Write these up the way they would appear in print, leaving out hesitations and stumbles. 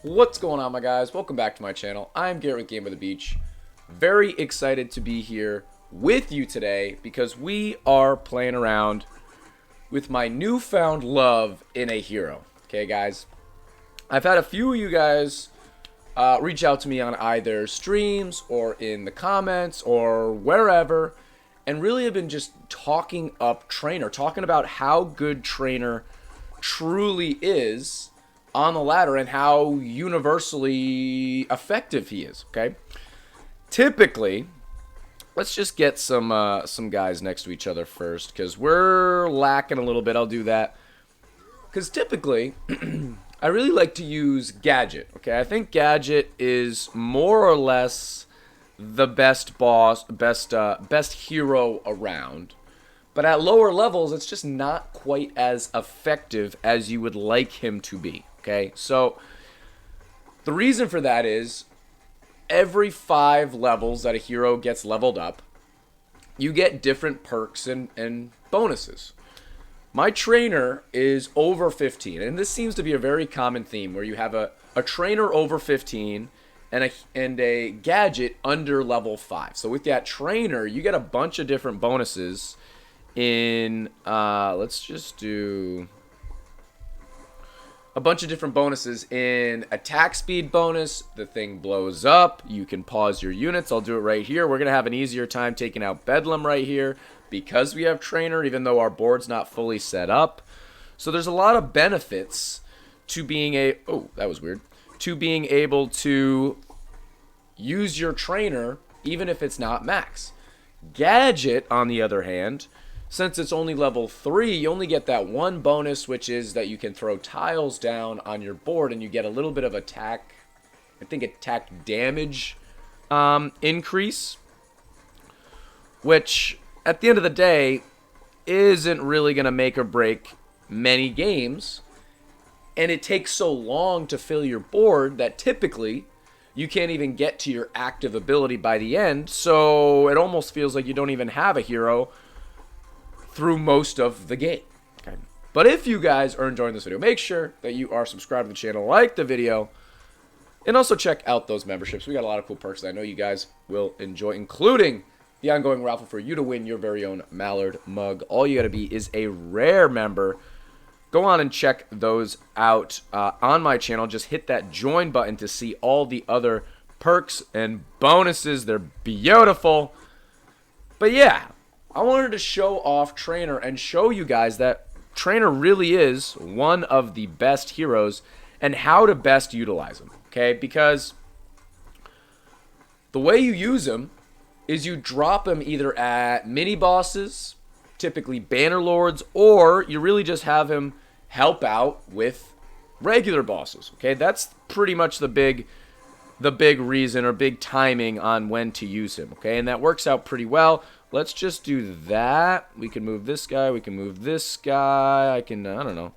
What's going on, my guys? Welcome back to my channel. I'm Garrett with Game of the Beach. Very excited to be here with you today because we are playing around with my newfound love in a hero. Okay, guys? I've had a few of you guys reach out to me on either streams or in the comments or wherever, and really have been just talking up Trainer, talking about how good Trainer truly is on the ladder and how universally effective he is. Okay, typically, let's just get some guys next to each other first because we're lacking a little bit. I'll do that because typically I really like to use Gadget. Okay, I think Gadget is more or less the best best hero around. But at lower levels, it's just not quite as effective as you would like him to be. Okay, so the reason for that is every 5 levels that a hero gets leveled up, you get different perks and bonuses. My trainer is over 15, and this seems to be a very common theme where you have a trainer over 15 and a gadget under level 5. So with that trainer, you get a bunch of different bonuses in, let's just do a bunch of different bonuses in attack speed bonus. The thing blows up. You can pause your units. I'll do it right here. We're going to have an easier time taking out Bedlam right here because we have Trainer, even though our board's not fully set up. So there's a lot of benefits to being oh, that was weird. To being able to use your Trainer even if it's not max. Gadget, on the other hand, since it's only level 3, you only get that one bonus, which is that you can throw tiles down on your board and you get a little bit of attack, I think attack damage increase, which at the end of the day isn't really going to make or break many games. And it takes so long to fill your board that typically you can't even get to your active ability by the end, so it almost feels like you don't even have a hero through most of the game. Okay. But if you guys are enjoying this video, make sure that you are subscribed to the channel, like the video, and also check out those memberships. We got a lot of cool perks that I know you guys will enjoy, including the ongoing raffle for you to win your very own Mallard mug. All you got to be is a rare member. Go on and check those out on my channel. Just hit that join button to see all the other perks and bonuses. They're beautiful. But yeah, I wanted to show off Trainer and show you guys that Trainer really is one of the best heroes and how to best utilize him, okay? Because the way you use him is you drop him either at mini-bosses, typically Banner Lords, or you really just have him help out with regular bosses, okay? That's pretty much the big reason or big timing on when to use him, okay? And that works out pretty well. Let's just do that. We can move this guy. We can move this guy. I don't know.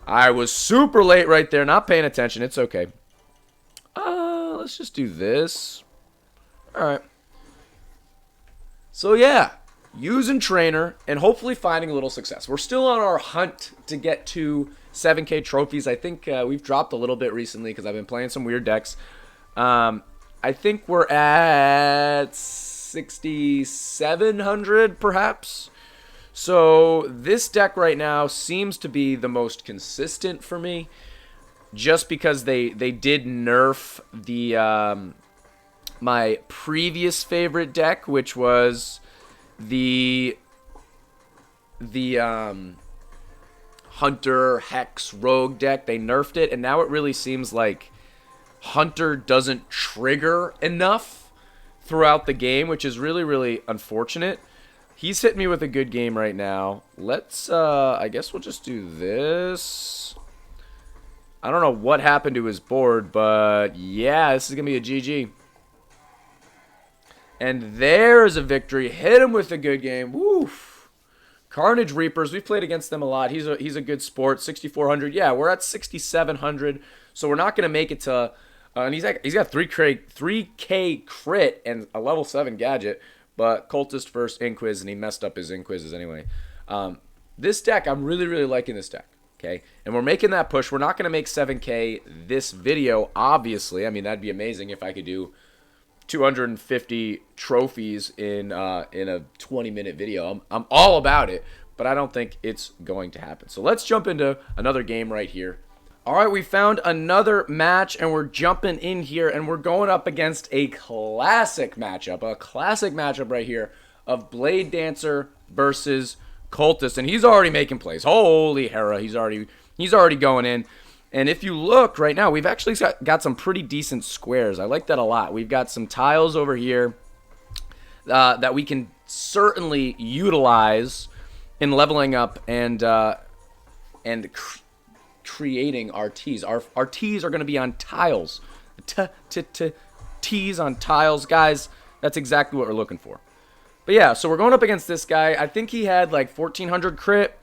I was super late right there, not paying attention. It's okay. Let's just do this. All right. So, yeah, using Trainer and hopefully finding a little success. We're still on our hunt to get to 7K trophies. I think we've dropped a little bit recently because I've been playing some weird decks. I think we're at 6,700 perhaps. So this deck right now seems to be the most consistent for me, just because they did nerf the my previous favorite deck, which was the Hunter Hex Rogue deck. They nerfed it, and now it really seems like Hunter doesn't trigger enough throughout the game, which is really, really unfortunate. He's hitting me with a good game right now. Let's, I guess we'll just do this. I don't know what happened to his board, but yeah, this is going to be a GG. And there's a victory. Hit him with a good game. Woof. Carnage Reapers, we've played against them a lot. He's a good sport. 6,400. Yeah, we're at 6,700, so we're not going to make it to... and he's got 3K crit and a level 7 gadget, but Cultist first Inquiz, and he messed up his Inquizes anyway. This deck, I'm really, really liking this deck. Okay, and we're making that push. We're not going to make 7K this video, obviously. I mean, that'd be amazing if I could do 250 trophies in a 20-minute video. I'm all about it, but I don't think it's going to happen. So let's jump into another game right here. All right, we found another match, and we're jumping in here, and we're going up against a classic matchup right here of Bladedancer versus Cultist, and he's already making plays. Holy hera, he's already going in. And if you look right now, we've actually got some pretty decent squares. I like that a lot. We've got some tiles over here that we can certainly utilize in leveling up and creating our T's. Our T's are going to be on tiles. T's on tiles, guys. That's exactly what we're looking for. But yeah, so we're going up against this guy. I think he had like 1400 crit,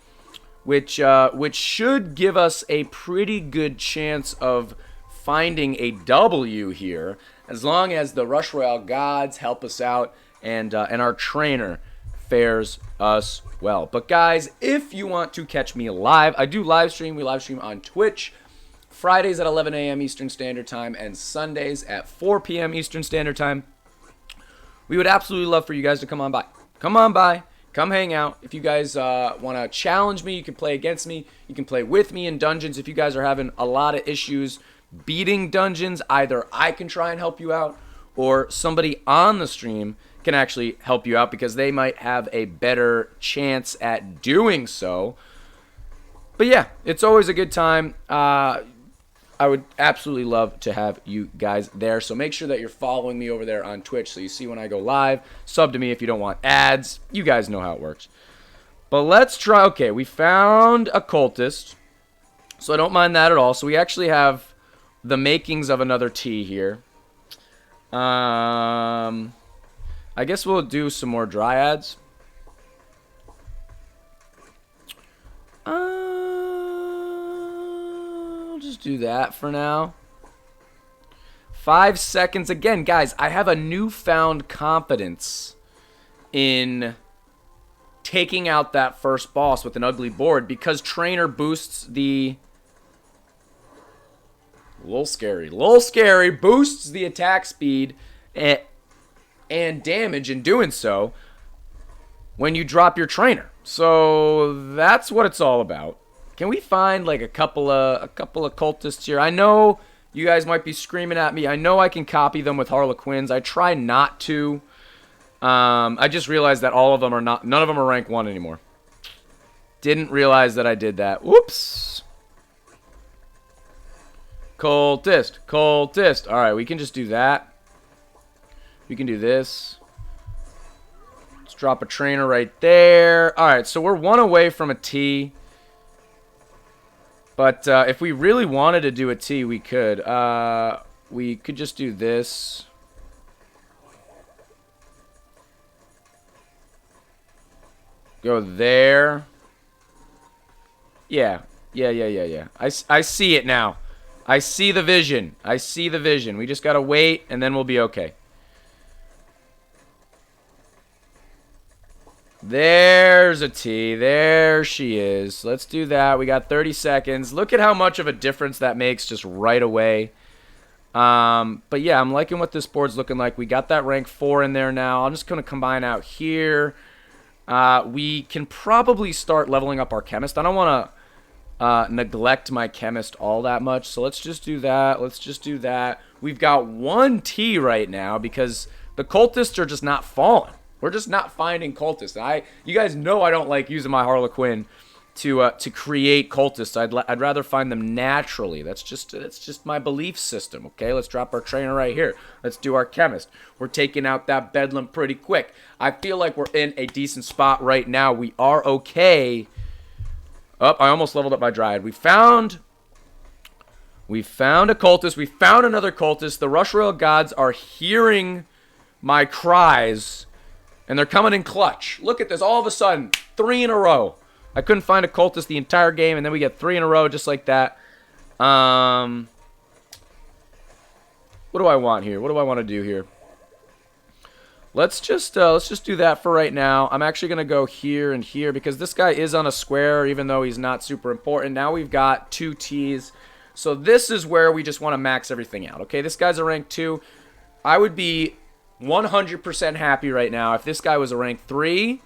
which should give us a pretty good chance of finding a W here, as long as the Rush Royale gods help us out and our trainer fares us well. But guys, if you want to catch me live, I do live stream. We live stream on Twitch Fridays at 11 a.m. Eastern Standard Time and Sundays at 4 p.m. Eastern Standard Time. We would absolutely love for you guys to come on by. Come on by. Come hang out. If you guys want to challenge me, you can play against me. You can play with me in dungeons. If you guys are having a lot of issues beating dungeons, either I can try and help you out, or somebody on the stream can actually help you out because they might have a better chance at doing so. But yeah, it's always a good time. I would absolutely love to have you guys there. So make sure that you're following me over there on Twitch so you see when I go live. Sub to me if you don't want ads. You guys know how it works. But let's try. Okay, we found a cultist. So I don't mind that at all. So we actually have the makings of another T here. I guess we'll do some more dryads. Just do that for now. 5 seconds. Again, guys, I have a newfound confidence in taking out that first boss with an ugly board because trainer boosts the... A little scary. Boosts the attack speed and damage in doing so when you drop your trainer. So that's what it's all about. Can we find like a couple of cultists here? I know you guys might be screaming at me. I know I can copy them with Harlequins. I try not to. I just realized that all of them are not. None of them are rank 1 anymore. Didn't realize that I did that. Whoops. Cultist. All right, we can just do that. We can do this. Let's drop a trainer right there. All right, so we're 1 away from a T. But if we really wanted to do a T, we could. We could just do this. Go there. Yeah. I see it now. I see the vision. We just got to wait, and then we'll be okay. There's a T. There she is. Let's do that. We got 30 seconds. Look at how much of a difference that makes just right away. But yeah, I'm liking what this board's looking like. We got that rank 4 in there now. I'm just going to combine out here. We can probably start leveling up our Chemist. I don't want to neglect my Chemist all that much. So let's just do that. We've got 1 T right now because the cultists are just not falling. We're just not finding cultists. You guys know I don't like using my Harlequin to create cultists. I'd rather find them naturally. That's just my belief system. Okay, let's drop our trainer right here. Let's do our Chemist. We're taking out that Bedlam pretty quick. I feel like we're in a decent spot right now. We are okay. Oh, I almost leveled up my Dryad. We found a cultist. We found another cultist. The Rush Royale gods are hearing my cries. And they're coming in clutch. Look at this. All of a sudden, 3 in a row. I couldn't find a cultist the entire game, and then we get 3 in a row just like that. What do I want here? What do I want to do here? let's just do that for right now. I'm actually going to go here and here because this guy is on a square, even though he's not super important. Now we've got 2 T's. So this is where we just want to max everything out. Okay, this guy's a rank 2. I would be 100% happy right now if this guy was a rank 3.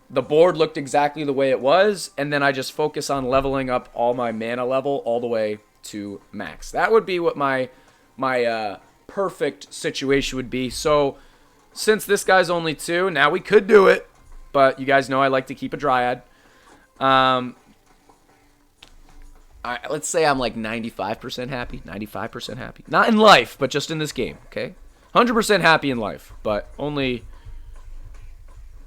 The board looked exactly the way it was, and then I just focus on leveling up all my mana level all the way to max. That would be what my perfect situation would be. So since this guy's only 2, now we could do it, but you guys know I like to keep a Dryad. Let's say I'm like 95% happy, 95% happy. Not in life, but just in this game, okay? 100% happy in life, but only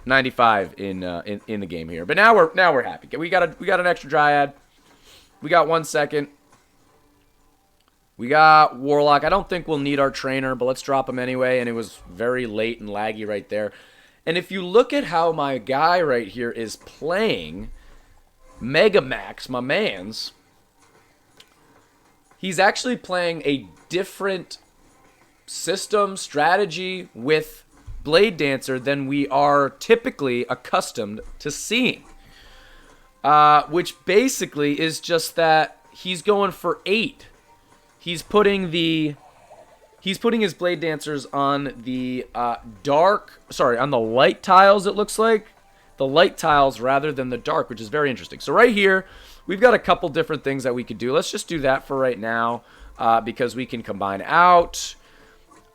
95 in the game here. But now we're happy. We got an extra Dryad. We got 1 second. We got Warlock. I don't think we'll need our trainer, but let's drop him anyway. And it was very late and laggy right there. And if you look at how my guy right here is playing, Mega Max, my mans, he's actually playing a different system, strategy with Bladedancer than we are typically accustomed to seeing. Which basically is just that he's going for 8. He's putting his Bladedancers on the on the light tiles, it looks like. The light tiles rather than the dark, which is very interesting. So right here, we've got a couple different things that we could do. Let's just do that for right now because we can combine out.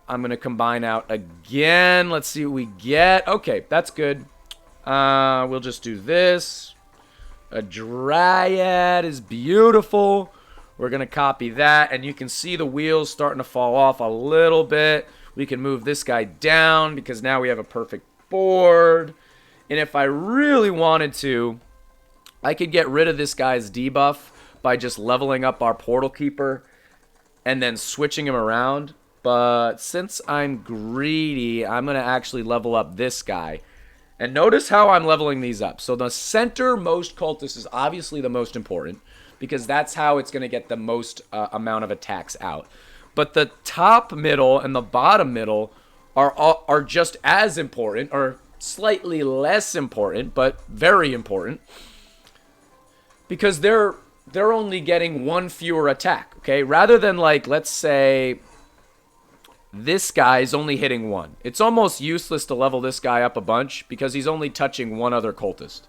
I'm going to combine out again. Let's see what we get. Okay, that's good. We'll just do this. A Dryad is beautiful. We're going to copy that, and you can see the wheels starting to fall off a little bit. We can move this guy down because now we have a perfect board. And if I really wanted to, I could get rid of this guy's debuff by just leveling up our Portal Keeper and then switching him around. But since I'm greedy, I'm going to actually level up this guy. And notice how I'm leveling these up. So the centermost Cultist is obviously the most important because that's how it's going to get the most amount of attacks out. But the top middle and the bottom middle are just as important, or slightly less important, but very important, because they're only getting 1 fewer attack, okay? Rather than, like, let's say this guy is only hitting 1. It's almost useless to level this guy up a bunch because he's only touching 1 other Cultist.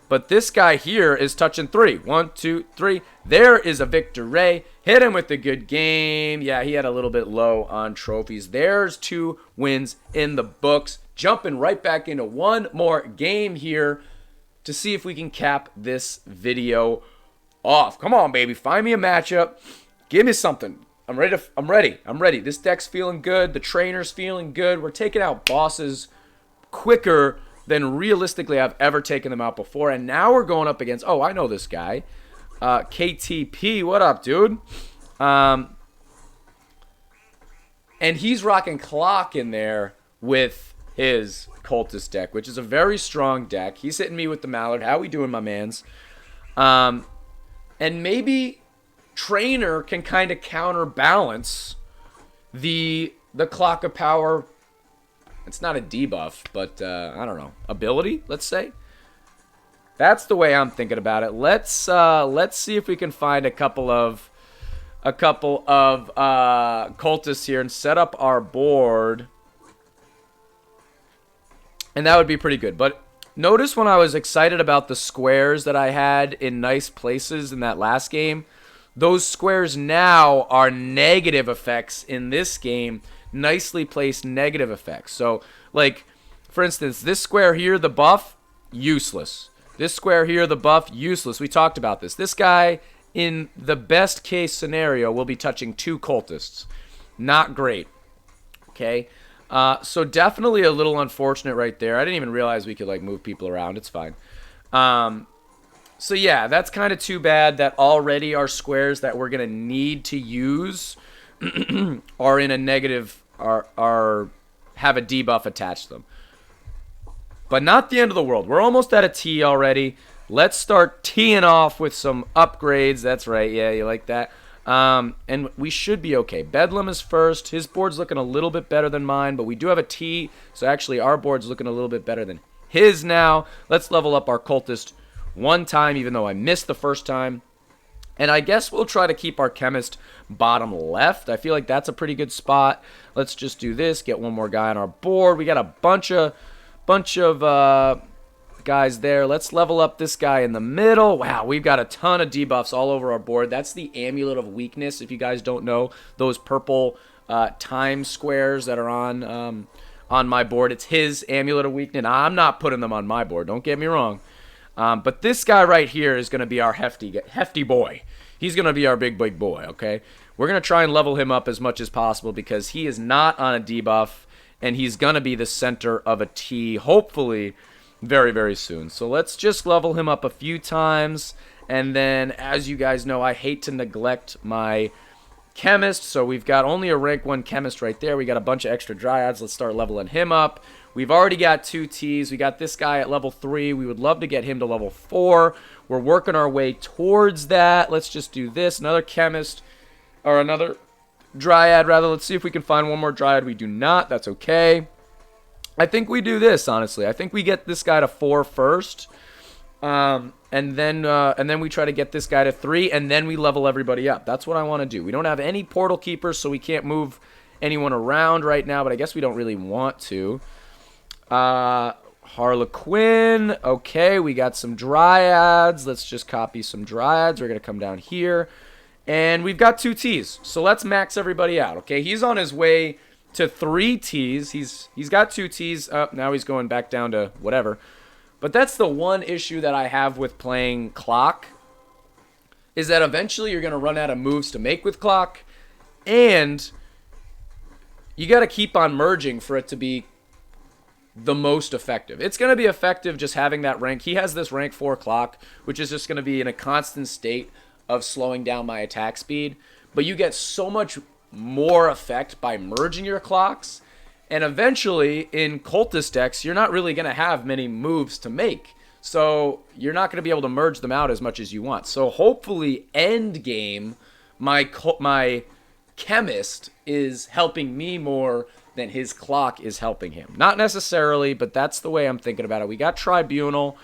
But this guy here is touching 3. 1, 2, 3. There is a victory. Hit him with a good game. Yeah, he had a little bit low on trophies. There's 2 wins in the books. Jumping right back into one more game here to see if we can cap this video off. Come on, baby. Find me a matchup. Give me something. I'm ready. This deck's feeling good. The trainer's feeling good. We're taking out bosses quicker than realistically I've ever taken them out before. And now we're going up against, oh, I know this guy. KTP, what up, dude? And he's rocking Clock in there with his Cultist deck, which is a very strong deck. He's hitting me with the Mallard. How we doing, my mans? And maybe Trainer can kind of counterbalance the Clock of Power. It's not a debuff, but I don't know, ability, let's say. That's the way I'm thinking about it. Let's see if we can find a couple of Cultists here and set up our board. And that would be pretty good. But notice when I was excited about the squares that I had in nice places in that last game, those squares now are negative effects in this game. Nicely placed negative effects. So, like, for instance, this square here, the buff, useless. This square here, the buff, useless. We talked about this. This guy, in the best case scenario, will be touching 2 Cultists. Not great. Okay? So definitely a little unfortunate right there. I didn't even realize we could, like, move people around. It's fine. So yeah, that's kind of too bad that already our squares that we're going to need to use are in a negative, have a debuff attached to them. But not the end of the world. We're almost at a T already. Let's start teeing off with some upgrades. That's right. Yeah, you like that? And we should be okay. Bedlam is first. His board's looking a little bit better than mine, but we do have a T, so actually our board's looking a little bit better than his now. Let's level up our Cultist one time, even though I missed the first time. And I guess we'll try to keep our Chemist bottom left. I feel like that's a pretty good spot. Let's just do this, get one more guy on our board. We got a bunch of guys there. Let's level up this guy in the middle. Wow, we've got a ton of debuffs all over our board. That's the Amulet of Weakness. If you guys don't know, those purple time squares that are on my board, it's his Amulet of Weakness. I'm not putting them on my board, don't get me wrong. But this guy right here is going to be our hefty boy. He's going to be our big boy, okay? We're going to try and level him up as much as possible because he is not on a debuff, and he's going to be the center of a T, hopefully, very, very soon. So let's just level him up a few times, and then, as you guys know, I hate to neglect my Chemist, so we've got only a rank 1 Chemist right there. We got a bunch of extra Dryads. Let's start leveling him up. We've already got 2 Ts. We got this guy at level 3. We would love to get him to level 4. We're working our way towards that. Let's just do this. Another Chemist, or another Dryad, rather. Let's see if we can find one more Dryad. We do not. That's okay. I think we do this, honestly. I think we get this guy to 4 first. And then we try to get this guy to 3, and then we level everybody up. That's what I want to do. We don't have any portal keepers, so we can't move anyone around right now, but I guess we don't really want to. Harlequin. Okay, we got some Dryads. Let's just copy some Dryads. We're going to come down here. And we've got 2 Ts, so let's max everybody out, okay? He's on his way to 3 Ts. He's got 2 Ts. Now he's going back down to whatever. But that's the one issue that I have with playing Clock, is that eventually you're going to run out of moves to make with Clock, and you got to keep on merging for it to be the most effective. It's going to be effective just having that rank. He has this rank 4 Clock, which is just going to be in a constant state of slowing down my attack speed, but you get so much more effect by merging your clocks. And eventually, in Cultist decks, you're not really going to have many moves to make. So you're not going to be able to merge them out as much as you want. So hopefully, end game, my Chemist is helping me more than his clock is helping him. Not necessarily, but that's the way I'm thinking about it. We got Tribunal.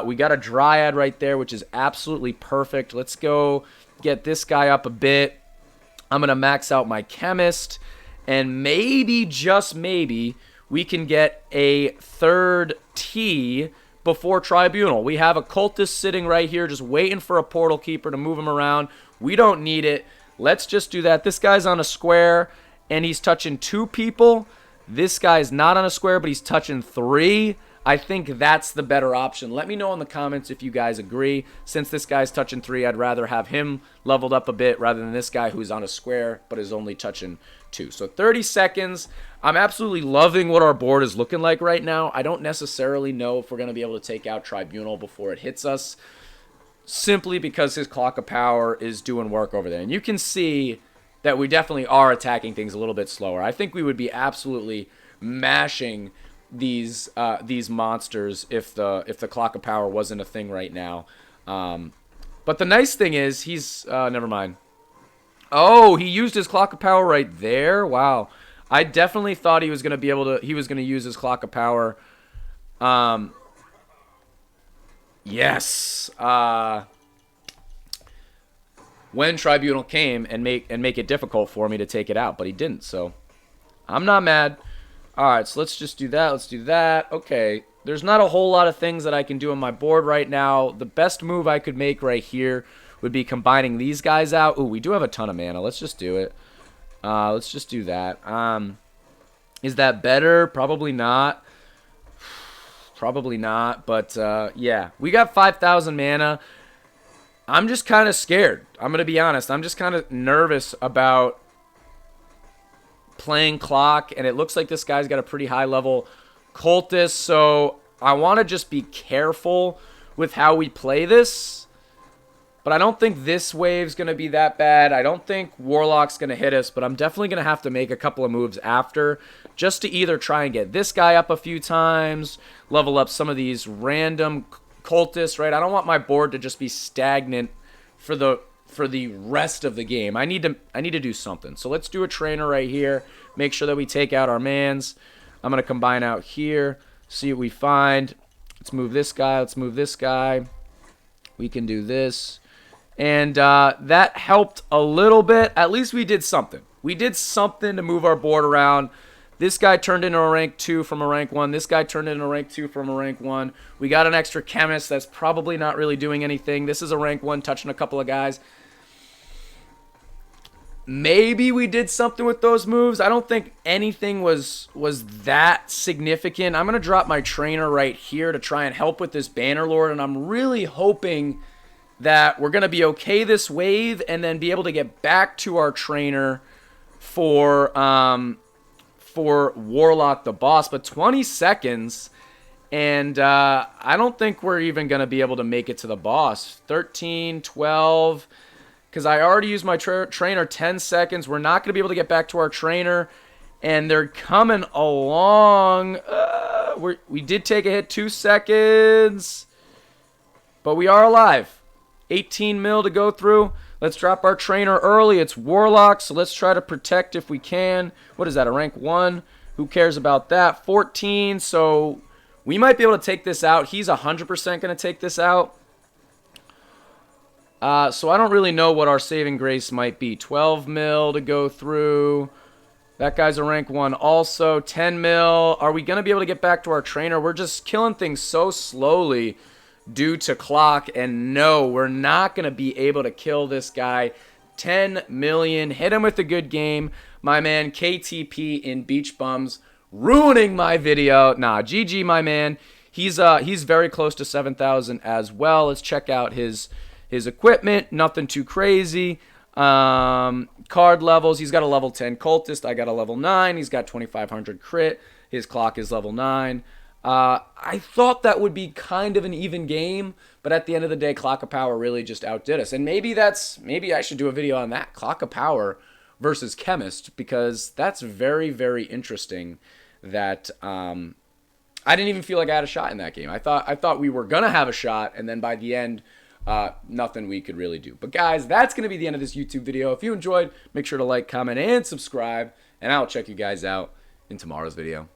We got a Dryad right there, which is absolutely perfect. Let's go get this guy up a bit. I'm going to max out my Chemist. And maybe, just maybe, we can get a 3rd T before Tribunal. We have a Cultist sitting right here just waiting for a Portal Keeper to move him around. We don't need it. Let's just do that. This guy's on a square, and he's touching 2 people. This guy's not on a square, but he's touching 3. I think that's the better option. Let me know in the comments if you guys agree. Since this guy's touching 3, I'd rather have him leveled up a bit rather than this guy who's on a square but is only touching 2. So 30 seconds. I'm absolutely loving what our board is looking like right now. I don't necessarily know if we're going to be able to take out Tribunal before it hits us, simply because his Clock of Power is doing work over there. And you can see that we definitely are attacking things a little bit slower. I think we would be absolutely mashing these monsters if the Clock of Power wasn't a thing right now. But the nice thing is he's never mind. Oh, he used his Clock of Power right there. Wow, I definitely thought he was gonna be able to. He was gonna use his Clock of Power. Yes. When Tribunal came and make it difficult for me to take it out, but he didn't. So I'm not mad. All right, so let's just do that. Let's do that. Okay, there's not a whole lot of things that I can do on my board right now. The best move I could make right here would be combining these guys out. Ooh, we do have a ton of mana. Let's just do it. Let's just do that. Is that better? Probably not. Probably not, but yeah. We got 5,000 mana. I'm just kind of scared. I'm going to be honest. I'm just kind of nervous about playing Clock, and it looks like this guy's got a pretty high level Cultist, so I want to just be careful with how we play this. But I don't think this wave's going to be that bad. I don't think Warlock's going to hit us, but I'm definitely going to have to make a couple of moves after just to either try and get this guy up a few times, level up some of these random Cultists, right? I don't want my board to just be stagnant for the for the rest of the game. I need to do something. So let's do a trainer right here. Make sure that we take out our mans. I'm going to combine out here. See what we find. Let's move this guy. Let's move this guy. We can do this. And that helped a little bit. At least we did something. We did something to move our board around. This guy turned into a rank 2 from a rank 1. This guy turned into a rank 2 from a rank 1. We got an extra Chemist that's probably not really doing anything. This is a rank 1 touching a couple of guys. Maybe we did something with those moves. I don't think anything was that significant. I'm going to drop my trainer right here to try and help with this Bannerlord, and I'm really hoping that we're going to be okay this wave and then be able to get back to our trainer for Warlock the boss. But 20 seconds, and I don't think we're even going to be able to make it to the boss. 13, 12... because I already used my trainer 10 seconds. We're not going to be able to get back to our trainer. And they're coming along. We did take a hit 2 seconds. But we are alive. 18 mil to go through. Let's drop our trainer early. It's Warlock, so let's try to protect if we can. What is that, a rank 1? Who cares about that? 14, so we might be able to take this out. He's 100% going to take this out. So I don't really know what our saving grace might be. 12 mil to go through. That guy's a rank 1 also. 10 mil. Are we going to be able to get back to our trainer? We're just killing things so slowly due to clock. And no, we're not going to be able to kill this guy. 10 million. Hit him with a good game. My man KTP in Beach Bums ruining my video. Nah, GG, my man. He's very close to 7,000 as well. Let's check out his equipment. Nothing too crazy. Card levels. He's got a level 10 Cultist. I got a level 9. He's got 2,500 crit. His clock is level 9. I thought that would be kind of an even game, but at the end of the day, Clock of Power really just outdid us. And maybe I should do a video on that. Clock of Power versus Chemist, because that's very, very interesting that I didn't even feel like I had a shot in that game. I thought we were going to have a shot, and then by the end, nothing we could really do. But guys, that's going to be the end of this YouTube video. If you enjoyed, make sure to like, comment, and subscribe, and I'll check you guys out in tomorrow's video.